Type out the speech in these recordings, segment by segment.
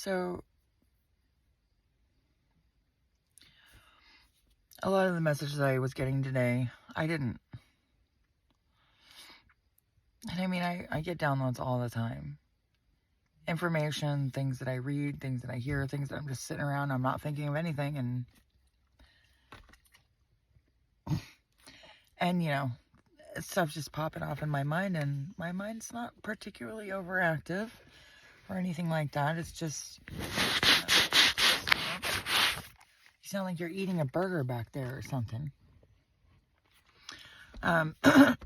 So, a lot of the messages I was getting today, I didn't. And I mean, I get downloads all the time. Information, things that I read, things that I hear, things that I'm just sitting around, I'm not thinking of anything. And you know, stuff's just popping off in my mind, and my mind's not particularly overactive or anything like that. It's just, you sound like you're eating a burger back there or something. But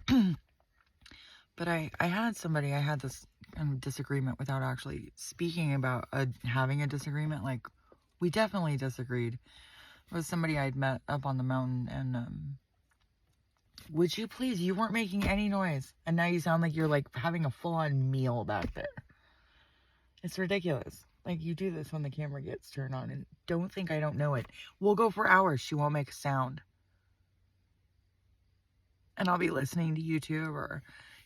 I had this kind of disagreement without actually speaking about having a disagreement. Like, we definitely disagreed. It was somebody I'd met up on the mountain, and would you please, you weren't making any noise, and now you sound like you're like having a full-on meal back there. It's ridiculous. Like, you do this when the camera gets turned on, and don't think I don't know it. We'll go for hours, she won't make a sound. And I'll be listening to YouTube, or,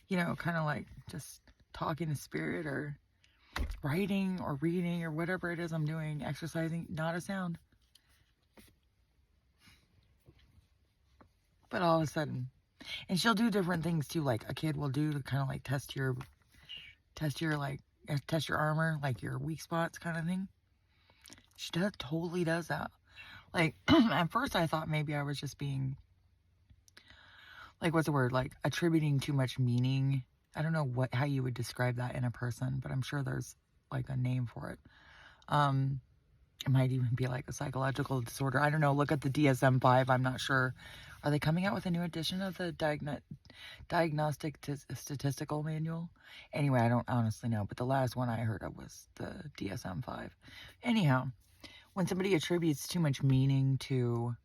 you know, kind of like just talking to spirit, or writing, or reading, or whatever it is I'm doing, exercising, not a sound. But all of a sudden, and she'll do different things too, like a kid will do to kind of like test your armor, like your weak spots kind of thing. She totally does that. Like, at first I thought maybe I was just being, like, what's the word, like attributing too much meaning. I don't know how you would describe that in a person, but I'm sure there's like a name for it. It might even be like a psychological disorder. I don't know. Look at the DSM-5. I'm not sure. Are they coming out with a new edition of the Diagnostic Statistical Manual? Anyway, I don't honestly know, but the last one I heard of was the DSM-5. Anyhow, when somebody attributes too much meaning to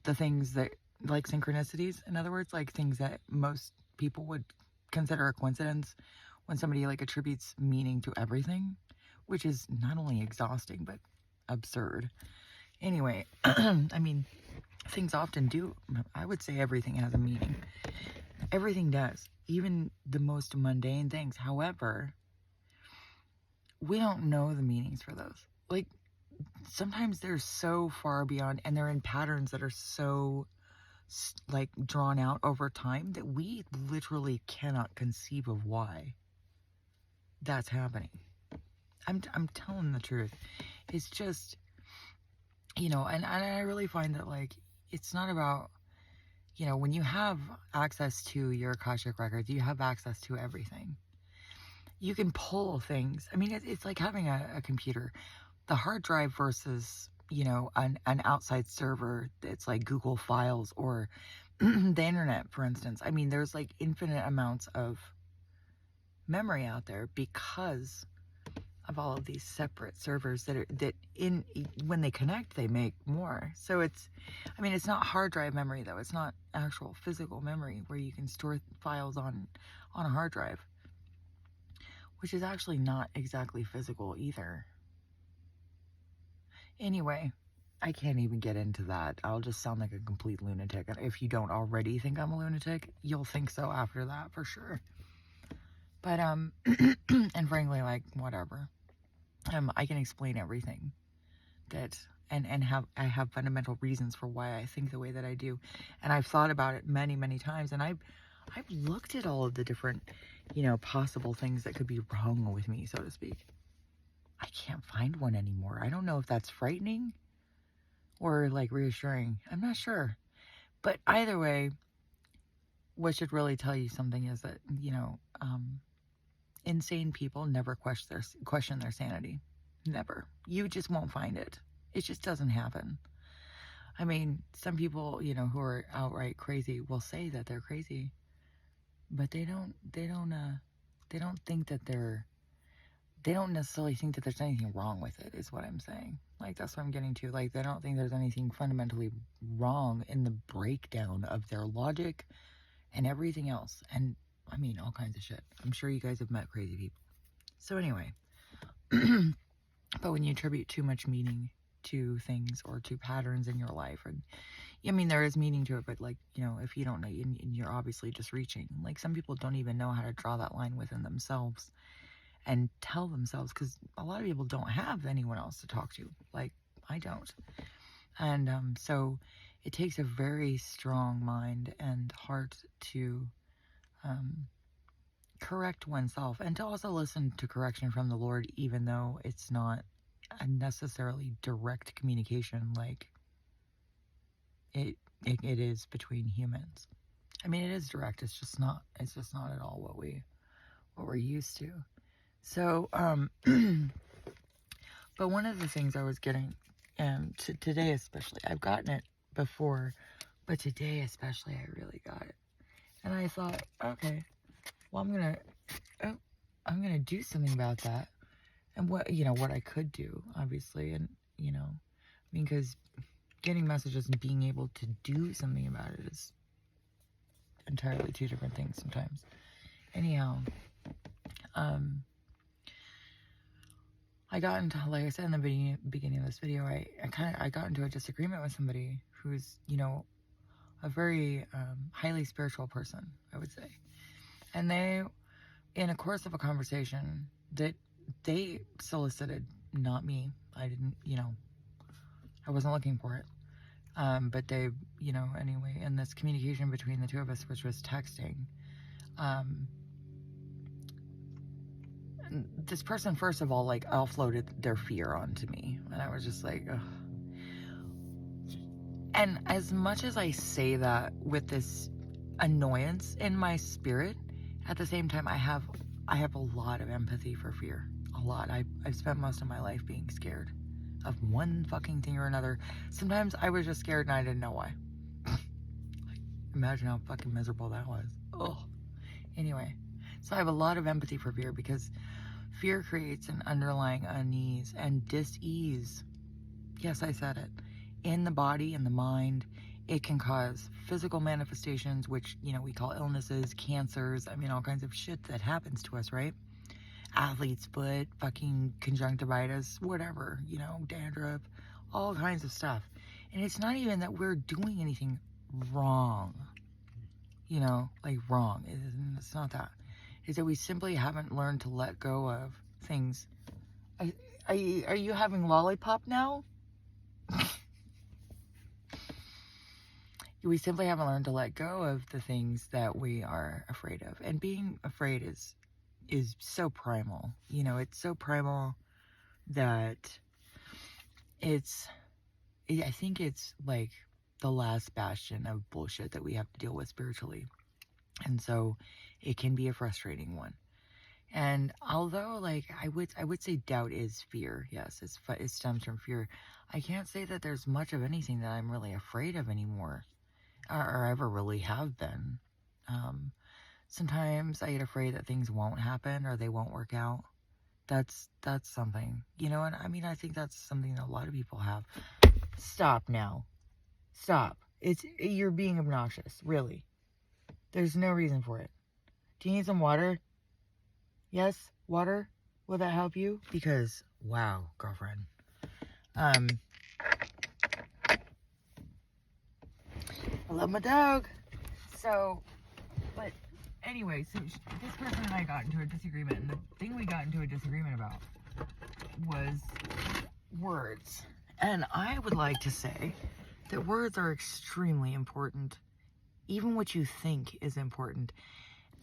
the things that, like synchronicities, in other words, like things that most people would consider a coincidence, when somebody like attributes meaning to everything, which is not only exhausting, but absurd. Anyway, I mean, things often do. I would say everything has a meaning. Everything does. Even the most mundane things. However, we don't know the meanings for those. Like, sometimes they're so far beyond, and they're in patterns that are so, like, drawn out over time that we literally cannot conceive of why that's happening. I'm telling the truth. It's just, you know, and I really find that, like, it's not about, you know, when you have access to your Akashic records, you have access to everything. You can pull things. I mean, it's like having a computer. The hard drive versus, you know, an outside server that's like Google Files or the internet, for instance. I mean, there's like infinite amounts of memory out there because of all of these separate servers when they connect, they make more. So it's, I mean, it's not hard drive memory though. It's not actual physical memory where you can store files on a hard drive, which is actually not exactly physical either. Anyway, I can't even get into that. I'll just sound like a complete lunatic. If you don't already think I'm a lunatic, you'll think so after that for sure. But, and frankly, like, whatever. I can explain everything that, and I have fundamental reasons for why I think the way that I do. And I've thought about it many, many times. And I've looked at all of the different, you know, possible things that could be wrong with me, so to speak. I can't find one anymore. I don't know if that's frightening or like reassuring. I'm not sure. But either way, what should really tell you something is that, you know, insane people never question their sanity. Never. You just won't find it. It just doesn't happen. I mean, some people, you know, who are outright crazy will say that they're crazy, but they don't think that they don't necessarily think that there's anything wrong with it, is what I'm saying. Like, that's what I'm getting to. Like, they don't think there's anything fundamentally wrong in the breakdown of their logic and everything else. And, I mean, all kinds of shit. I'm sure you guys have met crazy people. So anyway, but when you attribute too much meaning to things or to patterns in your life, and I mean, there is meaning to it, but like, you know, if you don't know, and you're obviously just reaching. Like, some people don't even know how to draw that line within themselves. and tell themselves, because a lot of people don't have anyone else to talk to, like I don't. And so it takes a very strong mind and heart to correct oneself, and to also listen to correction from the Lord, even though it's not a necessarily direct communication like it is between humans. I mean, it is direct. It's just not at all what we're used to. So, but one of the things I was getting, today especially, I've gotten it before, but today especially, I really got it. And I thought, okay, well, I'm gonna do something about that. And what I could do, obviously, and because getting messages and being able to do something about it is entirely two different things sometimes. Anyhow, I got into, like I said in the beginning of this video, I got into a disagreement with somebody who's, a very highly spiritual person, I would say. And they, in a course of a conversation, that they solicited, not me. I didn't, I wasn't looking for it. But they, anyway, in this communication between the two of us, which was texting, this person, first of all, like, offloaded their fear onto me. And I was just like, ugh. And as much as I say that with this annoyance in my spirit, at the same time, I have a lot of empathy for fear. A lot. I've spent most of my life being scared of one fucking thing or another. Sometimes I was just scared and I didn't know why. Imagine how fucking miserable that was. Oh. Anyway, so I have a lot of empathy for fear, because fear creates an underlying unease and dis-ease. Yes, I said it. In the body and the mind. It can cause physical manifestations, which, we call illnesses, cancers, I mean, all kinds of shit that happens to us, right? Athlete's foot, fucking conjunctivitis, whatever, dandruff, all kinds of stuff. And it's not even that we're doing anything wrong, like wrong. It's not that. It's that we simply haven't learned to let go of things. Are you having lollipop now? We simply haven't learned to let go of the things that we are afraid of. And being afraid is so primal. It's so primal that I think it's like the last bastion of bullshit that we have to deal with spiritually. And so it can be a frustrating one. And although, like, I would say doubt is fear. Yes, it stems from fear. I can't say that there's much of anything that I'm really afraid of anymore. Or ever really have been. Sometimes I get afraid that things won't happen or they won't work out. That's something. And I mean, I think that's something that a lot of people have. Stop now. Stop. You're being obnoxious, really. There's no reason for it. Do you need some water? Yes? Water? Will that help you? Because, wow, girlfriend. I love my dog. So, but anyway, so this person and I got into a disagreement, and the thing we got into a disagreement about was words. And I would like to say that words are extremely important. Even what you think is important.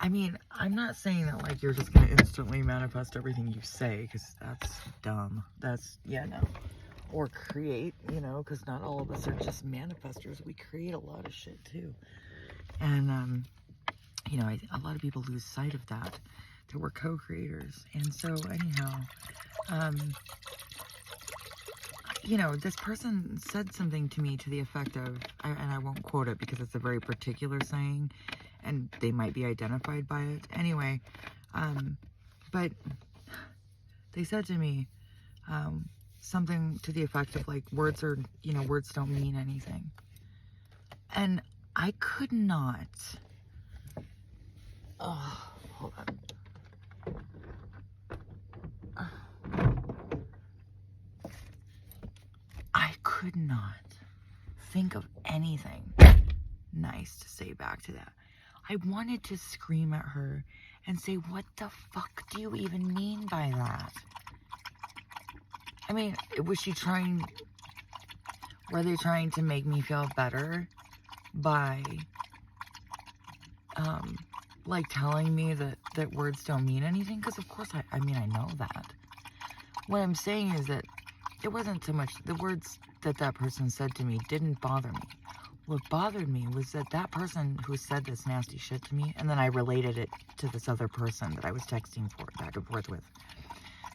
I mean, I'm not saying that, like, you're just going to instantly manifest everything you say, because that's dumb. No. Or create, because not all of us are just manifestors. We create a lot of shit too. And, a lot of people lose sight of that we're co-creators. And so, anyhow, this person said something to me to the effect of, and I won't quote it because it's a very particular saying, and they might be identified by it. Anyway, but they said to me, something to the effect of, like, words don't mean anything. And I could not, hold on. I could not think of anything nice to say back to that. I wanted to scream at her and say, what the fuck do you even mean by that? I mean, was she trying, were they trying to make me feel better by, like telling me that words don't mean anything? Because of course, I mean, I know that. What I'm saying is that it wasn't so much, the words that person said to me didn't bother me. What bothered me was that person who said this nasty shit to me, and then I related it to this other person that I was texting back and forth with.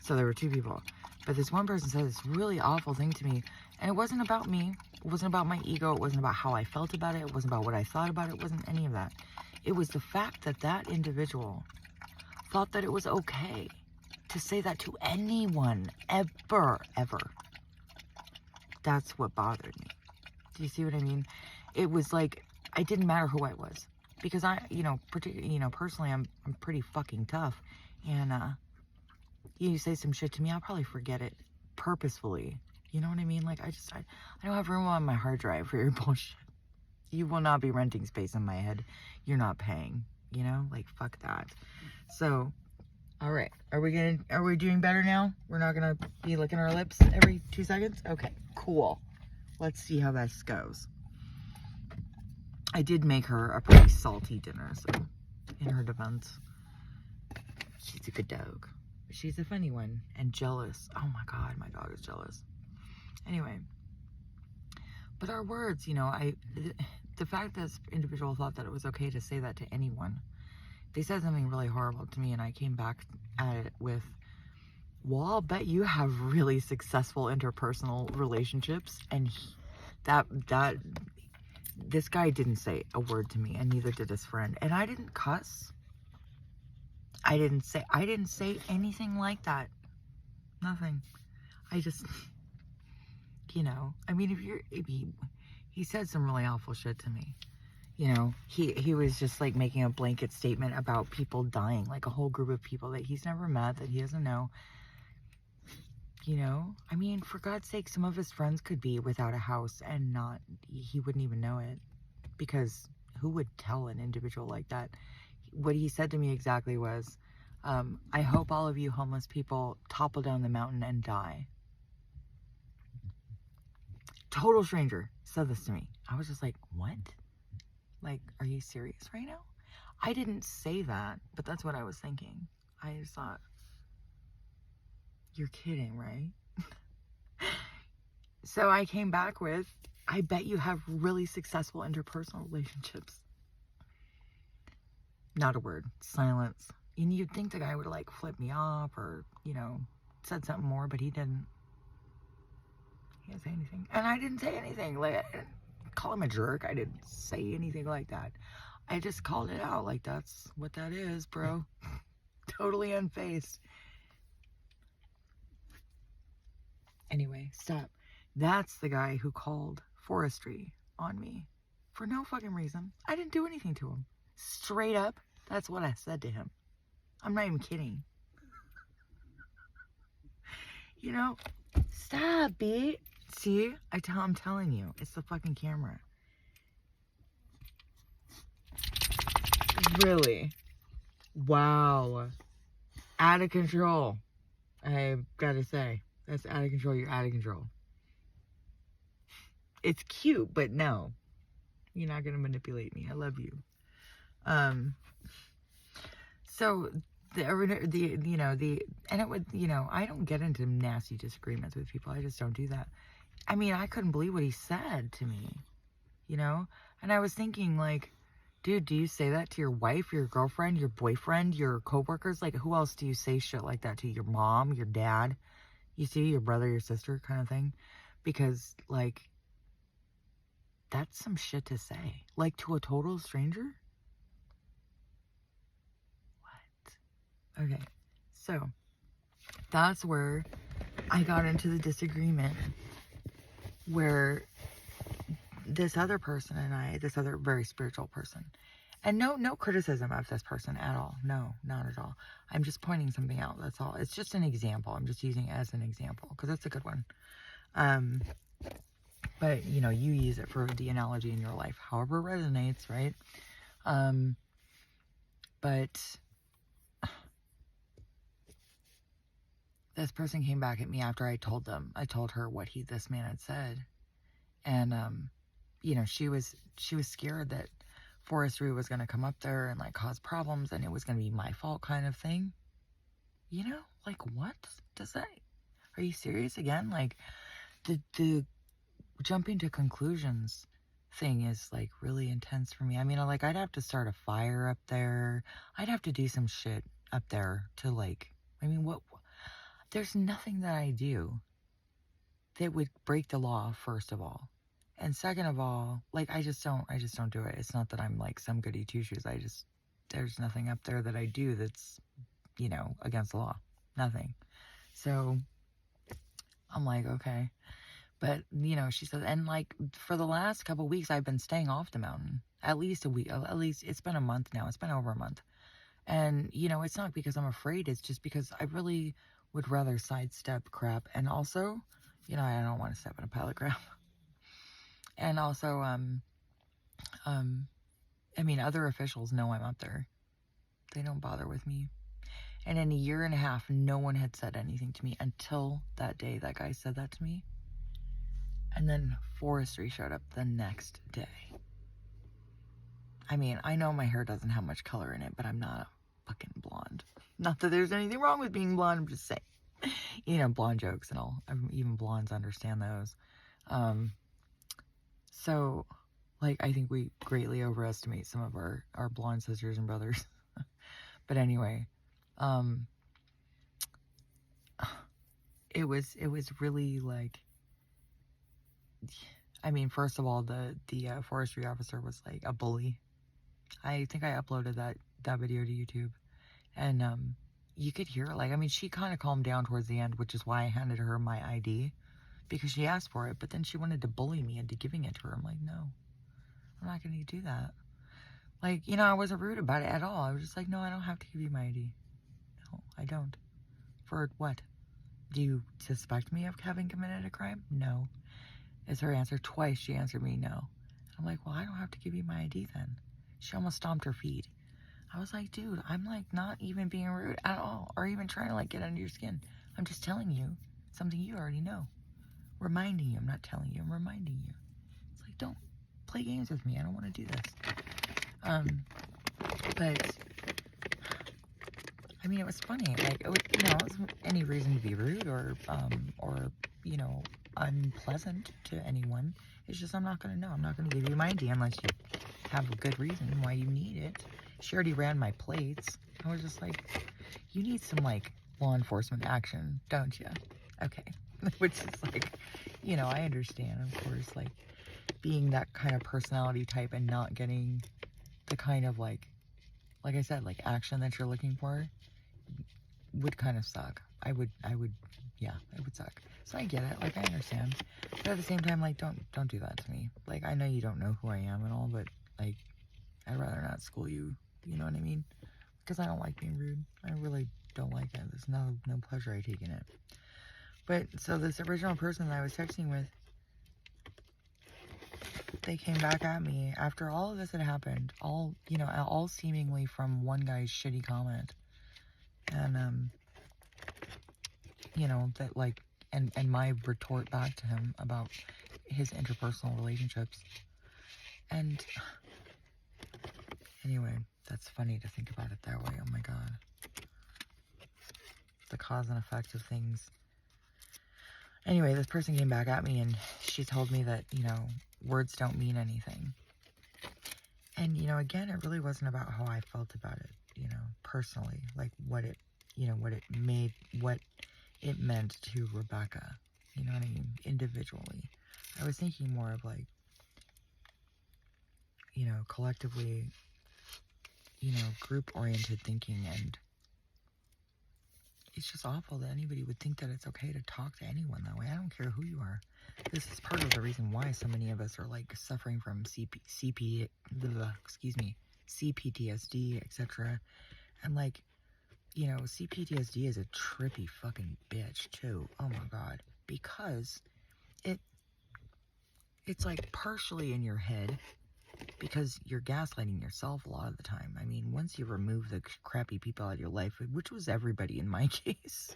So there were two people. But this one person said this really awful thing to me, and it wasn't about me. It wasn't about my ego. It wasn't about how I felt about it. It wasn't about what I thought about it. It wasn't any of that. It was the fact that individual thought that it was okay to say that to anyone, ever. That's what bothered me. Do you see what I mean? It was like, it didn't matter who I was. Because I, personally, I'm pretty fucking tough. And, you say some shit to me, I'll probably forget it purposefully. You know what I mean? Like, I don't have room on my hard drive for your bullshit. You will not be renting space in my head. You're not paying, like, fuck that. So, all right. Are we doing better now? We're not gonna be licking our lips every 2 seconds? Okay, cool. Let's see how this goes. I did make her a pretty salty dinner, so in her defense, she's a good dog. She's a funny one and jealous. Oh my God, my dog is jealous. Anyway, but our words, the fact that this individual thought that it was okay to say that to anyone, they said something really horrible to me, and I came back at it with, well, I'll bet you have really successful interpersonal relationships, and this guy didn't say a word to me, and neither did his friend, and I didn't cuss. I didn't say anything like that. Nothing. I just, I mean, he said some really awful shit to me. He was just like making a blanket statement about people dying, like a whole group of people that he's never met, that he doesn't know. I mean, for God's sake, some of his friends could be without a house and he wouldn't even know it, because who would tell an individual like that? What he said to me exactly was, I hope all of you homeless people topple down the mountain and die. Total stranger said this to me. I was just like, what? Like, are you serious right now? I didn't say that, but that's what I was thinking. I just thought, you're kidding, right? So I came back with, I bet you have really successful interpersonal relationships. Not a word. Silence. And you'd think the guy would like flip me off or, said something more, but he didn't. He didn't say anything. And I didn't say anything. Like, I didn't call him a jerk. I didn't say anything like that. I just called it out. Like, that's what that is, bro. Totally unfazed. Anyway, stop. That's the guy who called forestry on me for no fucking reason. I didn't do anything to him. Straight up, that's what I said to him. I'm not even kidding. Stop, B. See, I'm telling you, it's the fucking camera. Really? Wow. Out of control. I've got to say, that's out of control. You're out of control. It's cute, but no. You're not going to manipulate me. I love you. So and it would, I don't get into nasty disagreements with people. I just don't do that. I mean, I couldn't believe what he said to me, and I was thinking, like, dude, do you say that to your wife, your girlfriend, your boyfriend, your coworkers? Like, who else do you say shit like that to? Your mom, your dad, your brother, your sister, kind of thing? Because, like, that's some shit to say. Like, to a total stranger? What? Okay, so that's where I got into the disagreement, where this other person and I, this other very spiritual person, and no criticism of this person at all. No, not at all. I'm just pointing something out. That's all. It's just an example. I'm just using it as an example because it's a good one. But you use it for the analogy in your life, however it resonates, right? But this person came back at me after I told her what this man had said. And, you know, she was scared that forestry was going to come up there and like cause problems and it was going to be my fault kind of thing. You know, like what does that, are you serious again? Like the jumping to conclusions thing is like really intense for me. I mean, like I'd have to start a fire up there. I'd have to do some shit up there to like, I mean, there's nothing that I do that would break the law, first of all. And second of all, like I just don't do it. It's not that I'm like some goody two shoes. There's nothing up there that I do that's, you know, against the law. Nothing. So I'm like, okay. But, you know, she says, and like for the last couple weeks, I've been staying off the mountain. At least a week. At least it's been a month now. It's been over a month. And, you know, it's not because I'm afraid. It's just because I really would rather sidestep crap. And also, you know, I don't want to step in a pile of crap. And also, I mean, other officials know I'm up there. They don't bother with me. And in a year and a half, no one had said anything to me until that day that guy said that to me. And then forestry showed up the next day. I mean, I know my hair doesn't have much color in it, but I'm not a fucking blonde. Not that there's anything wrong with being blonde, I'm just saying. You know, blonde jokes and all. Even blondes understand those. So, like, I think we greatly overestimate some of our blonde sisters and brothers. But anyway, it was really like, I mean, first of all, the forestry officer was like a bully. I think I uploaded that video to YouTube, and you could hear, like, I mean, she kind of calmed down towards the end, which is why I handed her my ID, because she asked for it, but then she wanted to bully me into giving it to her. I'm like, no, I'm not going to do that. Like, you know, I wasn't rude about it at all. I was just like, no, I don't have to give you my ID. No, I don't. For what? Do you suspect me of having committed a crime? No. Is her answer. Twice she answered me no. I'm like, well, I don't have to give you my ID then. She almost stomped her feet. I was like, dude, I'm like not even being rude at all, or even trying to like get under your skin. I'm just telling you something you already know. Reminding you. I'm not telling you, I'm reminding you. It's like, don't play games with me. I don't want to do this. But I mean, it was funny. Like, it was, you know, it wasn't any reason to be rude or you know, unpleasant to anyone. It's just I'm not going to know. I'm not going to give you my ID unless you have a good reason why you need it. She already ran my plates. I was just like, you need some, like, law enforcement action, don't you? Okay. Which is like, you know, I understand, of course, like, being that kind of personality type and not getting the kind of, like I said, like, action that you're looking for would kind of suck. Yeah, it would suck. So I get it, like, I understand. But at the same time, like, don't do that to me. Like, I know you don't know who I am and all, but, like, I'd rather not school you, you know what I mean? Because I don't like being rude. I really don't like it. There's no pleasure I take in it. But, so this original person that I was texting with, they came back at me after all of this had happened, all, you know, all seemingly from one guy's shitty comment. And, you know, that, like, and my retort back to him about his interpersonal relationships. And anyway, that's funny to think about it that way. Oh my God. The cause and effect of things. Anyway, this person came back at me and she told me that, you know, words don't mean anything. And, you know, again, it really wasn't about how I felt about it, you know, personally. Like, what it, you know, what it meant to Rebecca. You know what I mean? Individually. I was thinking more of, like, you know, collectively, you know, group-oriented thinking, and it's just awful that anybody would think that it's okay to talk to anyone that way. I don't care who you are. This is part of the reason why so many of us are, like, suffering from CPTSD, etc. And, like, you know, CPTSD is a trippy fucking bitch, too. Oh, my God. Because it's, like, partially in your head, because you're gaslighting yourself a lot of the time. I mean, once you remove the crappy people out of your life, which was everybody in my case,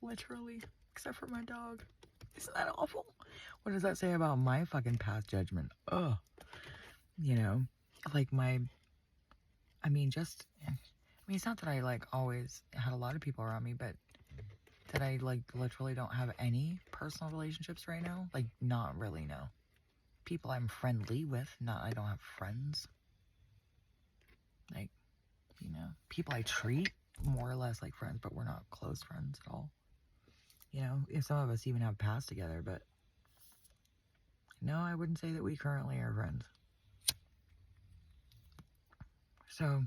Literally. Except for my dog. Isn't that awful? What does that say about my fucking past judgment? Ugh. You know? Like I mean, it's not that I, like, always had a lot of people around me, but that I, like, literally don't have any personal relationships right now. Like, not really, no. People I'm friendly with, not I don't have friends. Like, you know, people I treat more or less like friends, but we're not close friends at all. You know, if some of us even have past together, but no, I wouldn't say that we currently are friends. So,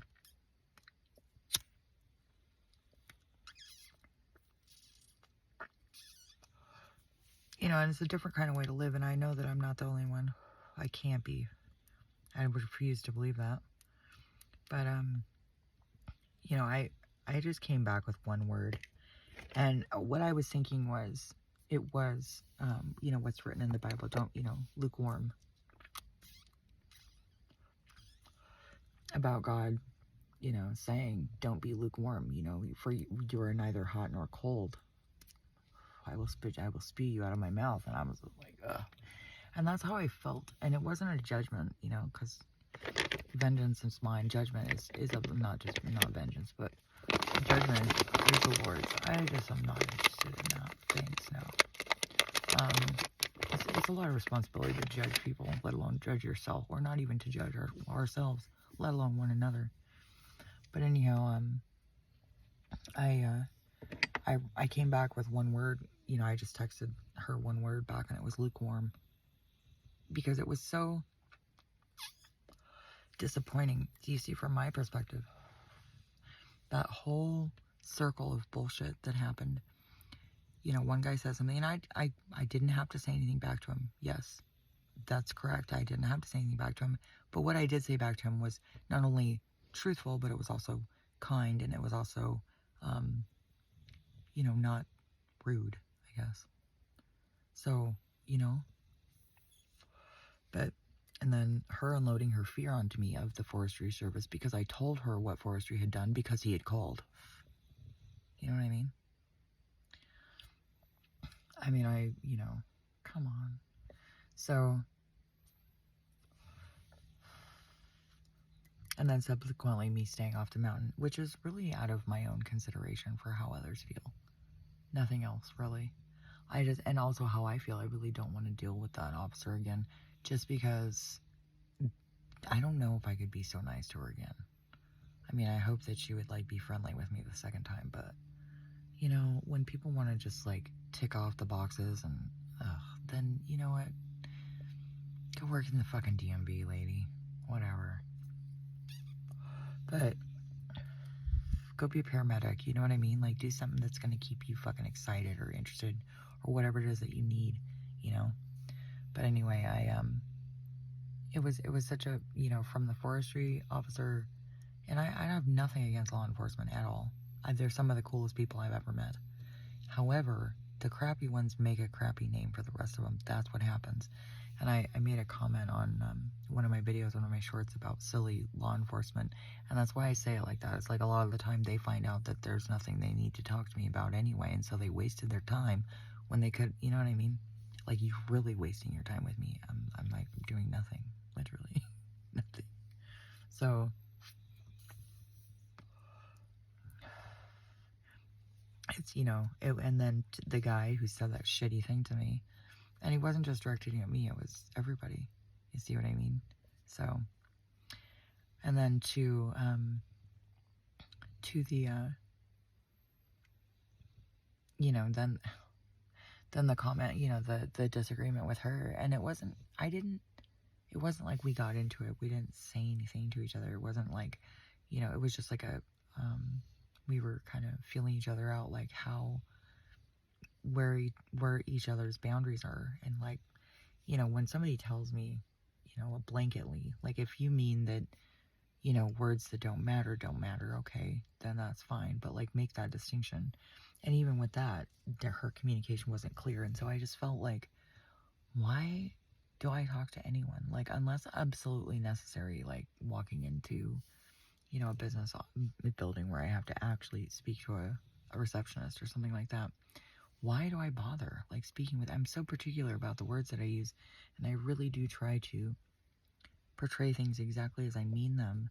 you know, and it's a different kind of way to live, and I know that I'm not the only one. I can't be. I would refuse to believe that. But, you know, I just came back with one word. And what I was thinking was, it was, you know, what's written in the Bible. Don't, you know, lukewarm. About God, you know, saying, don't be lukewarm, you know, for you are neither hot nor cold. I will spew you out of my mouth. And I was like, ugh. And that's how I felt. And it wasn't a judgment, you know, because vengeance is mine. Judgment is not vengeance, but judgment is the Lord's. I just am not interested in that. Thanks, no. It's a lot of responsibility to judge people, let alone judge yourself, or not even to judge ourselves, let alone one another. But anyhow, I came back with one word. You know, I just texted her one word back, and it was lukewarm. Because it was so disappointing. Do you see, from my perspective, that whole circle of bullshit that happened? You know, one guy said something, and I didn't have to say anything back to him. Yes, that's correct. I didn't have to say anything back to him. But what I did say back to him was not only truthful, but it was also kind, and it was also, you know, not rude, I guess. So, you know, but, and then her unloading her fear onto me of the Forestry Service because I told her what Forestry had done because he had called. You know what I mean? I mean, you know, come on. So, and then subsequently me staying off the mountain, which is really out of my own consideration for how others feel. Nothing else, really. And also how I feel, I really don't want to deal with that officer again, just because I don't know if I could be so nice to her again. I mean, I hope that she would, like, be friendly with me the second time, but, you know, when people want to just, like, tick off the boxes and, then, you know what? Go work in the fucking DMV, lady. Whatever. But go be a paramedic, you know what I mean? Like, do something that's going to keep you fucking excited or interested or whatever it is that you need, you know? But anyway, it was such a, you know, from the forestry officer, and I have nothing against law enforcement at all. They're some of the coolest people I've ever met. However, the crappy ones make a crappy name for the rest of them. That's what happens. And I made a comment on one of my videos, one of my shorts, about silly law enforcement. And that's why I say it like that. It's like a lot of the time they find out that there's nothing they need to talk to me about anyway. And so they wasted their time when they could, you know what I mean? Like, you're really wasting your time with me. I'm like doing nothing, literally. Nothing. So, it's, you know, and then the guy who said that shitty thing to me, and he wasn't just directing at me, it was everybody. You see what I mean? So, and then to the, you know, then the comment, you know, the disagreement with her, and it wasn't like we got into it. We didn't say anything to each other. It wasn't like, you know, it was just like we were kind of feeling each other out, like where each other's boundaries are. And, like, you know, when somebody tells me, you know, blanketly, like, if you mean that, you know, words that don't matter, okay, then that's fine. But, like, make that distinction. And even with that, her communication wasn't clear. And so I just felt like, why do I talk to anyone? Like, unless absolutely necessary, like walking into, you know, a business building where I have to actually speak to a receptionist or something like that. Why do I bother, like, speaking with, I'm so particular about the words that I use, and I really do try to portray things exactly as I mean them,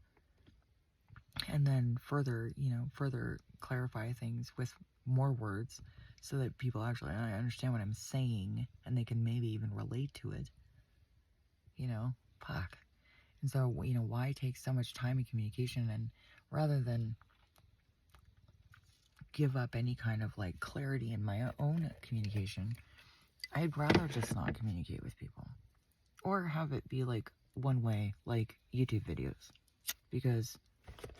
and then further, further clarify things with more words so that people actually understand what I'm saying, and they can maybe even relate to it, fuck. And so, why take so much time in communication, and rather than give up any kind of, like, clarity in my own communication, I'd rather just not communicate with people. Or have it be, like, one way, like YouTube videos. Because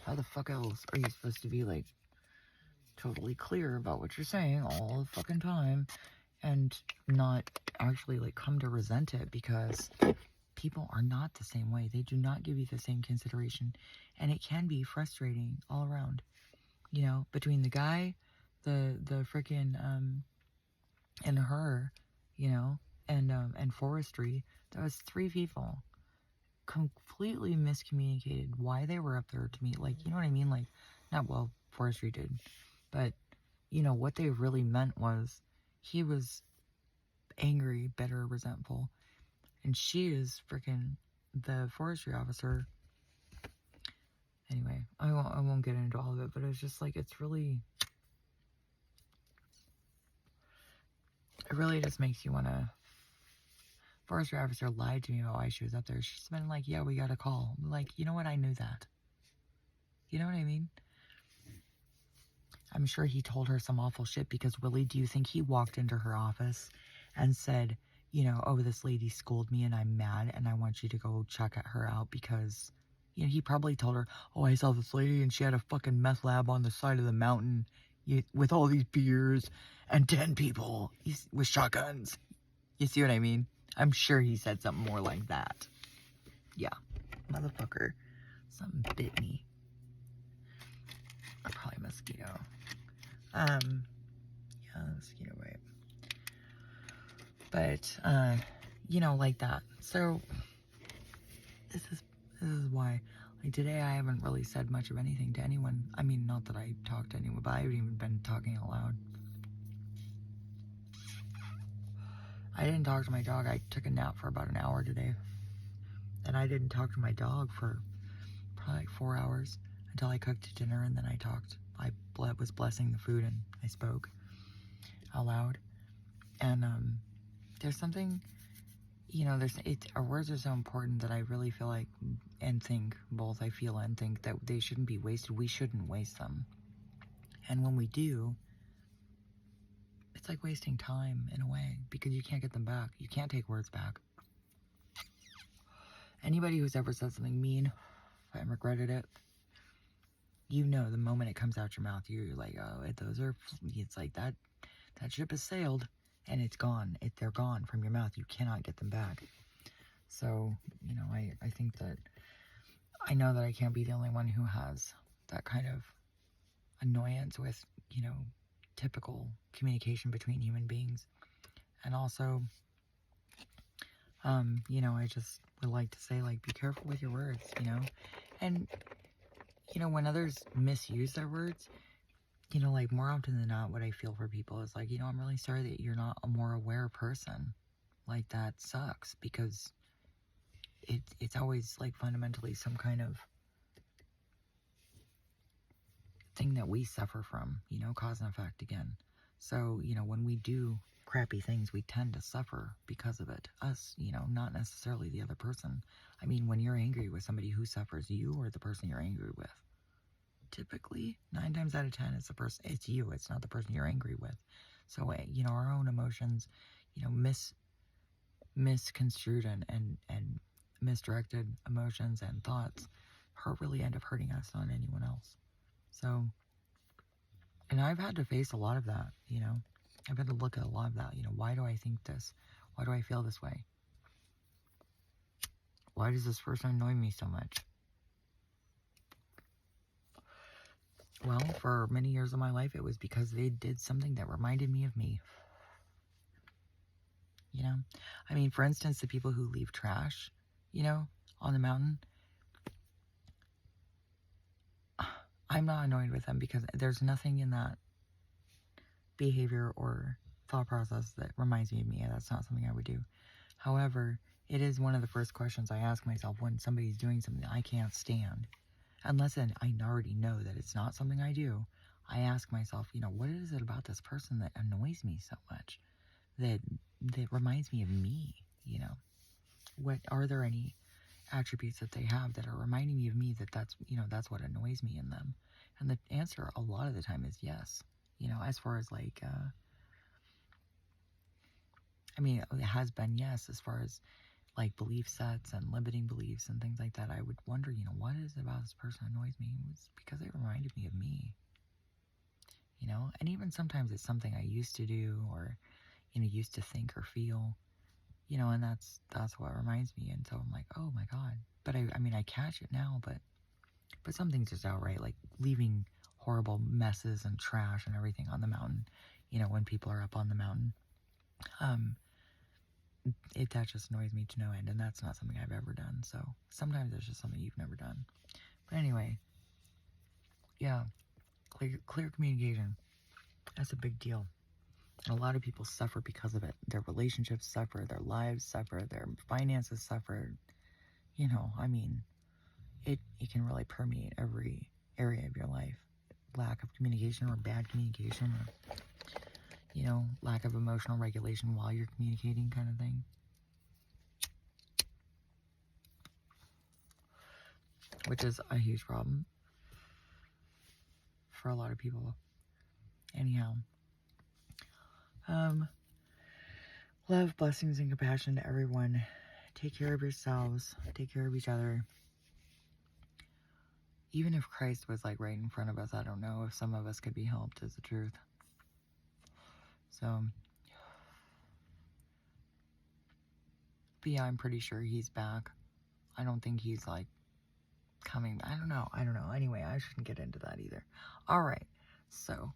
how the fuck else are you supposed to be, like, totally clear about what you're saying all the fucking time and not actually, like, come to resent it? Because people are not the same way. They do not give you the same consideration. And it can be frustrating all around. Between the guy, the freaking, and her, and forestry, that was 3 people completely miscommunicated why they were up there to meet. Like, you know what I mean? Like, not, well, forestry did, but what they really meant was he was angry, bitter, resentful, and she is freaking the forestry officer. Anyway, I won't get into all of it, but it's just like, it really just makes you want to. Forestry officer lied to me about why she was up there. She's been like, yeah, we got a call. I'm like, you know what? I knew that. You know what I mean? I'm sure he told her some awful shit, because really, do you think he walked into her office and said, oh, this lady scolded me and I'm mad and I want you to go check her out? Because, he probably told her, oh, I saw this lady and she had a fucking meth lab on the side of the mountain with all these beers and 10 people with shotguns. You see what I mean? I'm sure he said something more like that. Yeah, motherfucker. Something bit me. Probably a mosquito. Yeah, mosquito bite. But, like that. So, this is why. Like, today I haven't really said much of anything to anyone. I mean, not that I talked to anyone, but I haven't even been talking out loud. I didn't talk to my dog. I took a nap for about an hour today. And I didn't talk to my dog for probably like 4 hours until I cooked dinner, and then I talked. I was blessing the food and I spoke out loud. And there's something, our words are so important that I really feel like, and think, both I feel and think, that they shouldn't be wasted. We shouldn't waste them. And when we do, it's like wasting time in a way, because you can't get them back. You can't take words back. Anybody who's ever said something mean and regretted it, the moment it comes out your mouth, you're like, oh, it's like that ship has sailed and it's gone. They're gone from your mouth. You cannot get them back. So, I think that I know that I can't be the only one who has that kind of annoyance with, typical communication between human beings. And also, I just would like to say, like, be careful with your words, and, when others misuse their words, like, more often than not, what I feel for people is like, I'm really sorry that you're not a more aware person. Like, that sucks, because it's always, like, fundamentally some kind of thing that we suffer from, cause and effect again. So, when we do crappy things, we tend to suffer because of it. Us, not necessarily the other person. I mean, when you're angry with somebody, who suffers, you or the person you're angry with? Typically, 9 times out of 10, it's you. It's not the person you're angry with. So, our own emotions, misconstrued and misdirected emotions and thoughts really end up hurting us, not anyone else. So, and I've had to face a lot of that, I've had to look at a lot of that, why do I think this? Why do I feel this way? Why does this person annoy me so much? Well, for many years of my life, it was because they did something that reminded me of me. I mean, for instance, the people who leave trash, on the mountain, I'm not annoyed with them because there's nothing in that behavior or thought process that reminds me of me, and that's not something I would do. However, it is one of the first questions I ask myself when somebody's doing something I can't stand. Unless I already know that it's not something I do, I ask myself, what is it about this person that annoys me so much? That reminds me of me, What are there any attributes that they have that are reminding me of me that's what annoys me in them? And the answer a lot of the time is yes. As far as like, it has been yes, as far as like belief sets and limiting beliefs and things like that. I would wonder, what is it about this person that annoys me? It's because it reminded me of me, and even sometimes it's something I used to do or, used to think or feel, and that's what reminds me. And so I'm like, oh my God. But I catch it now, but some things just outright, like leaving horrible messes and trash and everything on the mountain, when people are up on the mountain. That just annoys me to no end, and that's not something I've ever done. So sometimes it's just something you've never done. But anyway, yeah, clear communication. That's a big deal. And a lot of people suffer because of it. Their relationships suffer, their lives suffer, their finances suffer. It can really permeate every area of your life. Lack of communication or bad communication or, lack of emotional regulation while you're communicating kind of thing. Which is a huge problem for a lot of people. Anyhow. Love, blessings, and compassion to everyone. Take care of yourselves. Take care of each other. Even if Christ was like right in front of us, I don't know if some of us could be helped, is the truth. So, but yeah, I'm pretty sure he's back. I don't think he's like coming. I don't know. Anyway, I shouldn't get into that either. All right. So,